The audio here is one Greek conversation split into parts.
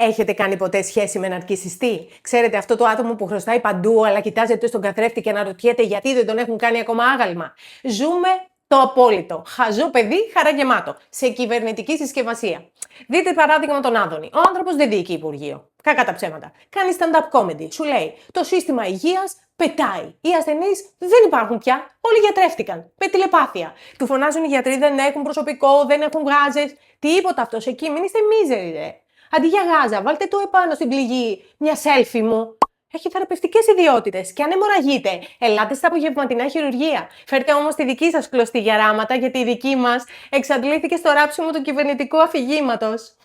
Έχετε κάνει ποτέ σχέση με ναρκισσιστή? Ξέρετε, αυτό το άτομο που χρωστάει παντού, αλλά κοιτάζεται στον καθρέφτη και αναρωτιέται γιατί δεν τον έχουν κάνει ακόμα άγαλμα. Ζούμε το απόλυτο. Χαζό παιδί, χαραγεμάτο. Σε κυβερνητική συσκευασία. Δείτε παράδειγμα τον Άδωνη. Ο άνθρωπος δεν διοικεί υπουργείο. Κακά τα ψέματα. Κάνει stand-up comedy. Σου λέει: το σύστημα υγείας πετάει. Οι ασθενείς δεν υπάρχουν πια. Όλοι γιατρεύτηκαν. Με τηλεπάθεια. Του φωνάζουν οι γιατροί: δεν έχουν προσωπικό, δεν έχουν γάζες. Τίποτα αυτός εκεί. Μην είστε μίζεροι, ρε. Αντί για γάζα, βάλτε το επάνω στην πληγή μια selfie μου. Έχει θεραπευτικές ιδιότητες και αν αιμορραγείτε, ελάτε στα απογευματινά χειρουργεία. Φέρτε όμως τη δική σας κλωστή για ράματα, γιατί η δική μας εξαντλήθηκε στο ράψιμο του κυβερνητικού αφηγήματος.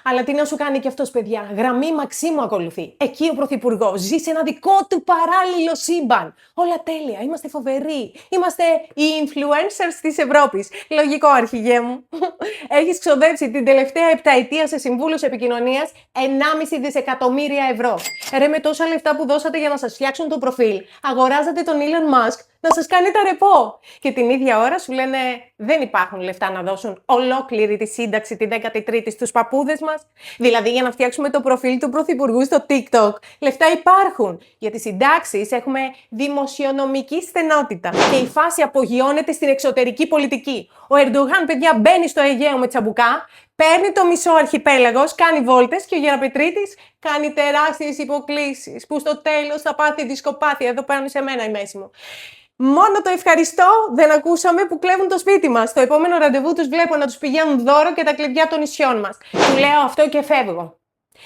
Αλλά τι να σου κάνει κι αυτός, παιδιά. Γραμμή Μαξίμου ακολουθεί. Εκεί ο Πρωθυπουργός ζει σε ένα δικό του παράλληλο σύμπαν. Όλα τέλεια. Είμαστε φοβεροί. Είμαστε οι influencers της Ευρώπης. Λογικό, αρχηγέ μου. Έχεις ξοδέψει την τελευταία επταετία σε συμβούλους επικοινωνίας 1,5 δισεκατομμύρια ευρώ. Ρε, με τόσα λεφτά που δώσατε για να σας φτιάξουν το προφίλ, αγοράζατε τον Elon Musk να σας κάνει τα ρεπό. Και την ίδια ώρα σου λένε δεν υπάρχουν λεφτά να δώσουν ολόκληρη τη σύνταξη τη 13η στους παππούδες μας. Δηλαδή για να φτιάξουμε το προφίλ του Πρωθυπουργού στο TikTok, λεφτά υπάρχουν. Για τις συντάξεις έχουμε δημοσιονομική στενότητα. Και η φάση απογειώνεται στην εξωτερική πολιτική. Ο Ερντογάν, παιδιά, μπαίνει στο Αιγαίο με τσαμπουκά, παίρνει το μισό αρχιπέλαγος, κάνει βόλτες και ο Γεραπετρίτης κάνει τεράστιες υποκλήσεις που στο τέλος θα πάθει δισκοπάθεια. Εδώ πάνω σε μένα η μέση μου. Μόνο το ευχαριστώ δεν ακούσαμε που κλέβουν το σπίτι μας. Στο επόμενο ραντεβού τους βλέπω να τους πηγαίνουν δώρο και τα κλειδιά των νησιών μας. Του λέω αυτό και φεύγω.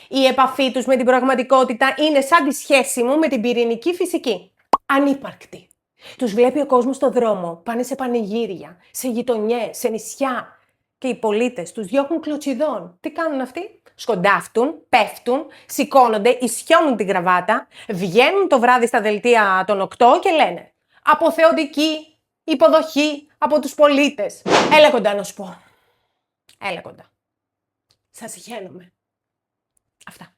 Η επαφή τους με την πραγματικότητα είναι σαν τη σχέση μου με την πυρηνική φυσική. Ανύπαρκτη. Τους βλέπει ο κόσμος στο δρόμο, πάνε σε πανηγύρια, σε γειτονιές, σε νησιά. Και οι πολίτες τους διώχνουν κλωτσιδών. Τι κάνουν αυτοί? Σκοντάφτουν, πέφτουν, σηκώνονται, ισιώνουν την κραβάτα, βγαίνουν το βράδυ στα δελτία των 8 και λένε αποθεωτική υποδοχή από τους πολίτες. Έλα κοντά να σου πω. Έλα κοντά. Σας χαίρομαι. Αυτά.